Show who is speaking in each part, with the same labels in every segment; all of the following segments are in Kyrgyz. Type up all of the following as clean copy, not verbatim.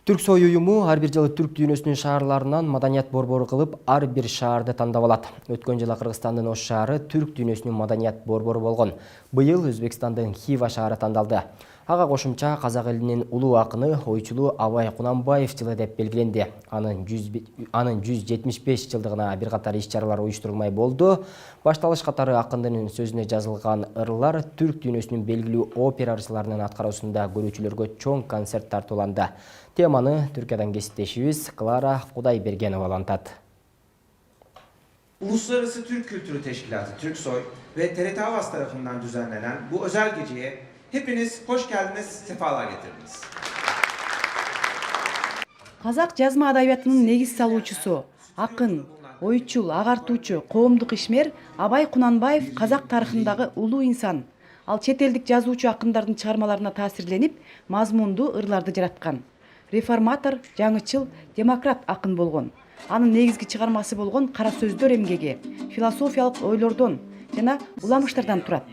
Speaker 1: Түрксой уюму ар бир жылы түрк дүйнөсүнүн шаарларынан маданият борбору кылып, ар бир шаарды тандап алат. Өткөн жылы Кыргызстандын Ош шаары түрк дүйнөсүнүн маданият борбору болгон. Быйыл Өзбекстандын Хива шаары тандалды. Ага кошумча казак элинин улуу акыны, ойчулу Абай Кунанбаев жылы деп белгиленди. Анын 175 жылдыгына бир катар иш-чаралар уюштурулмай болду. Башталыш катары акындын сөзүнө жазылган ырлар түрк дүйнөсүнүн белгилүү опера ырчыларынын аткаруусунда көрүүчүлөргө чоң концерт тартууланды. Теманы Türkiye'den кесиптешибиз Кlara Кудайбергенова алантат.
Speaker 2: Uluslararası Türk Kültürü Teşkilatı Türksoy ve TRT Havas tarafından düzenlenen bu özel geceye hepiniz hoş geldiniz, sefalar getirdiniz.
Speaker 3: Казак жазма адабиятынын негиз салуучусу, акын, ойчул, агартуучу, коомдук ишмер Абай Кунанбаев казак тарыхындагы улуу инсан. Ал чет элдик жазуучу акындардын чыгармаларына таасирленип, мазмундуу ырларды жараткан. Реформатор, жаңычыл, демократ акын болгон. Анын негизги чыгармасы болгон Кара сөздөр эмгеги, философиялык ойлордон жана уламыштардан турат.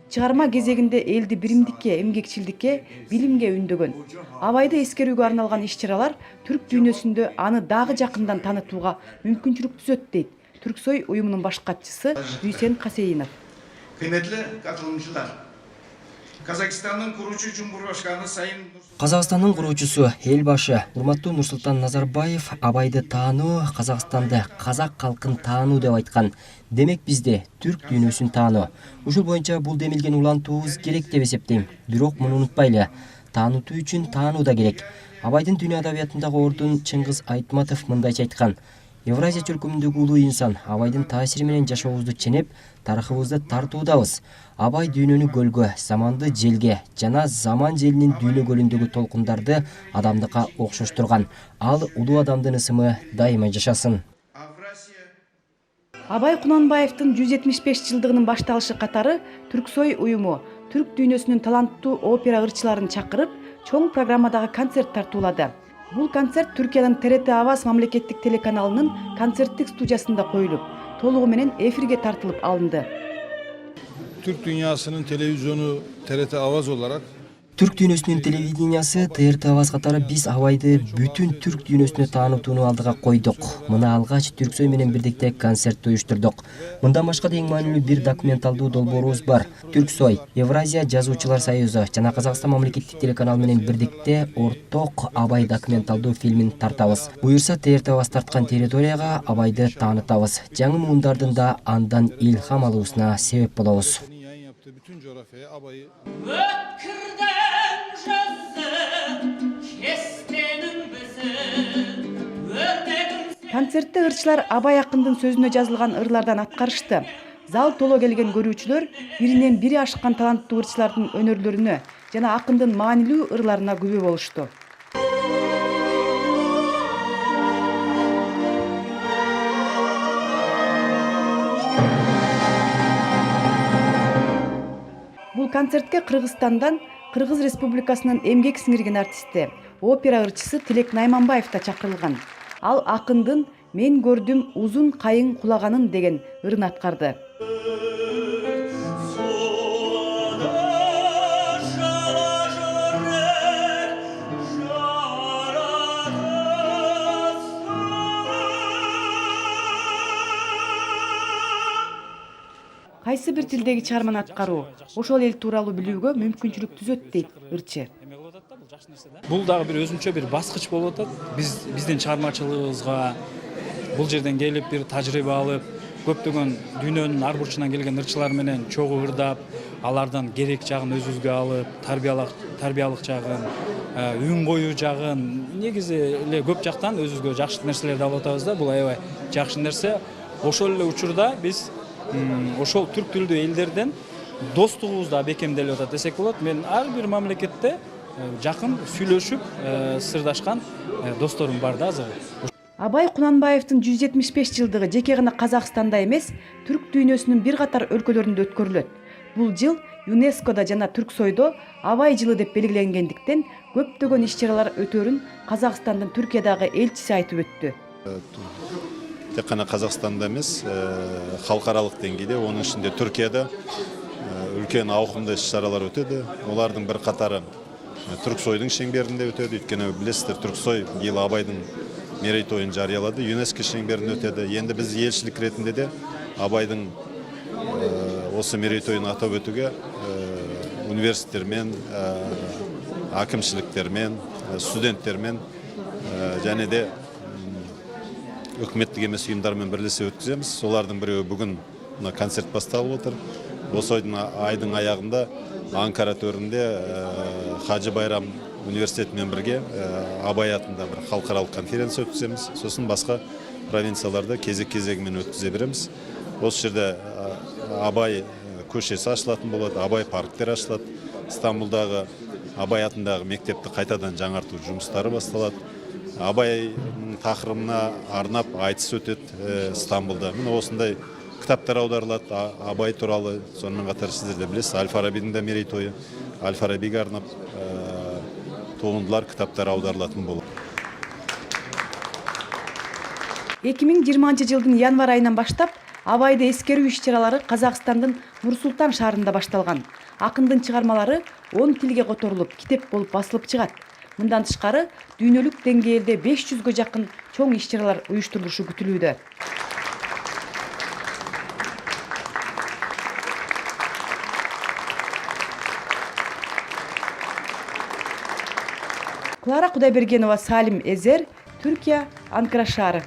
Speaker 3: Чыгарма кезегинде элди биримдикке, эмгекчилдикке, билимге үндөгөн. Абайды эскерүүгө арналган иш-чаралар түрк дүйнөсүндө аны дагы жакындан таанытууга мүмкүнчүлүк түзөт дейт Түрксой уюмунун баш катчысы Дүйсен Касейинов.
Speaker 4: Kıymetli katılımcılar, Kazakistan'ın kurucu Cumhurbaşkanı Sayın
Speaker 1: Казакстандын куруучусу, эл башы урматтуу Нурсултан Назарбаев Абайды таануу, Казакстанды казак калкын таануу деп айткан. Демек бизде түрк дүйнөсүн таануу. Ушул боюнча бул демилген улантуубуз керек деп эсептейм. Бирок муну унутпайлы. Таанытуу үчүн таануу да керек. Абайдын дүйнө адабиятындагы ордун Чыңгыз Айтматов мындайча айткан: Евразия чөлкөмүндөгү улуу инсан Абайдын таасири менен жашообузду ченеп, тарыхыбызды тартуудабыз. Абай дүйнөнү көлгө, заманды желге жана заман желинин дүйнө көлүндөгү толкундарды адамдыкка окшоштурган. Ал улуу адамдын ысымы дайыма жашасын.
Speaker 3: Абай Кунанбаевдин 175 жылдыгынын башталышы катары Түрксой уюму түрк дүйнөсүнүн таланттуу опера ырчыларын чакырып, чоң программадагы концерт тартуулады. Бул концерт Түркиянын TRT Havas мамлекеттик телеканалынын концерттик студиясында коюлуп, толугу менен эфирге тартылып алынды.
Speaker 5: Türk dünyasının televizyonu TRT Havas olarak
Speaker 1: Түрк дүйнөсүнүн телевидениясы ТРТ Havas катары биз Абайды бүтүн түрк дүйнөсүнө таанытууну алдыга койдук. Мына алгач Түрксой менен бирдикте концерт уюштурдук. Мындан башка да эң маанилүү бир документалдуу долбоорубуз бар. Түрксой, Евразия жазуучулар союзу жана Казакстан мамлекеттик телеканалы менен бирдикте орток Абай документалдуу фильмин тартабыз. Буюрса ТРТ Havas тарткан территорияга Абайды таанытабыз. Жаңы муундардын да андан илхам алуусуна себеп болобуз.
Speaker 5: yayın yaptığı bütün coğrafyaya Abay'ı
Speaker 3: Концертте ырчылар Абай акындын сөзүнө жазылган ырлардан аткарышты. Зал толо келген көрүүчүлөр биринен бири ашкан таланттуу ырчылардын өнөрлөрүнө жана акындын маанилүү ырларына күбө болушту. Бул концертке Кыргызстандан Кыргыз Республикасынын эмгек сиңирген артисти, опера ырчысы Тилек Найманбаев да чакырылган. Ал акындын "Мен көрдүм узун кайың кулаганын" деген ырын аткарды. Кайсы бир тилдеги чыгарманы аткаруу ошол эл тууралуу билүүгө мүмкүнчүлүк түзөт дейт ырчы.
Speaker 6: Бул дагы бир өзүнчө бир баскыч болуп атат. Биздин чыгармачылыгыбызга бул жерден келип бир тажрыйба алып, көптөгөн дүйнөнүн ар бурчунан келген ырчылар менен чогуу ырдап, алардан керек жагын өзүбүзгө алып, тарбиялык жагын, үн коюу жагын, негизи эле көп жактан өзүбүзгө жакшы нерселерди алып атабыз да. Бул аябай жакшы нерсе. Ошол эле учурда биз ошол түрк тилдүү элдерден достугубуз да бекемделип атат десек болот. Мен ар бир мамлекетте жакын сүйлөшүп, сырдашкан досторум бар да азыр.
Speaker 3: Абай Кунанбаевдин 175 жылдыгы жеке гана Казакстанда эмес, түрк дүйнөсүнүн бир катар өлкөлөрүндө өткөрүлөт. Бул жыл ЮНЕСКОда жана Түрксойдо Абай жылы деп белгиленгендиктен көптөгөн иш-чаралар өтөрүн Казакстандын Түркиядагы элчиси айтып өттү.
Speaker 7: Тек қана Қазақстанда емес, халықаралық деңгейде, оның ішінде Түркияда үлкен ауқымды іс-шаралар өтеді. Олардың бір қатары Түрксойдың шеңберінде өтеді. Өйткені білесіздер, Түрксой биыл Абайдың мерейтойын жариялады. ЮНЕСКО шеңберінде өтеді. Енді біз елшілік ретінде де Абайдың осы мерейтойын атап өтуге университеттермен, әкімшіліктермен, студенттермен және де үкіметтік емес ұйымдармен бірлесе өткіземіз. Солардың біреуі бүгін концерт басталып отыр. Осы айдың аяғында Анкара төрінде Хажы Байрам университетімен бірге Абай атында бір халықаралық конференция өткіземіз. Сосын басқа провинцияларда кезек-кезегімен өткізе береміз. Осы жерде Абай көшесі ашылатын болады, Абай парктер ашылады. Стамбулдағы Абай атындағы мектепті қайтадан жаңарту жұмыстары басталады. Абай тақырыбына арнап айтыс өтеді Стамбулда. Міне осындай кітаптар аударылады Абай туралы. Сонымен қатар сіздер де білесіз, Әл-Фарабидің да мерейтойы. Әл-Фарабиге арнап туындылар, кітаптар аударылатын болады.
Speaker 3: 2020 жылдын январь айынан баштап Абайды эскерүү иш-чаралары Казакстандын Нур-Султан шаарында башталган. Акындын чыгармалары 10 тилге которулуп, китеп болуп басылып чыгат. Мындан тышкары дүйнөлүк деңгээлде 500гө жакын чоң иш-чаралар уюштурулушу күтүлүүдө. Клара Кудайбергенова, Салим Эзер, Түркия, Анкара шаары.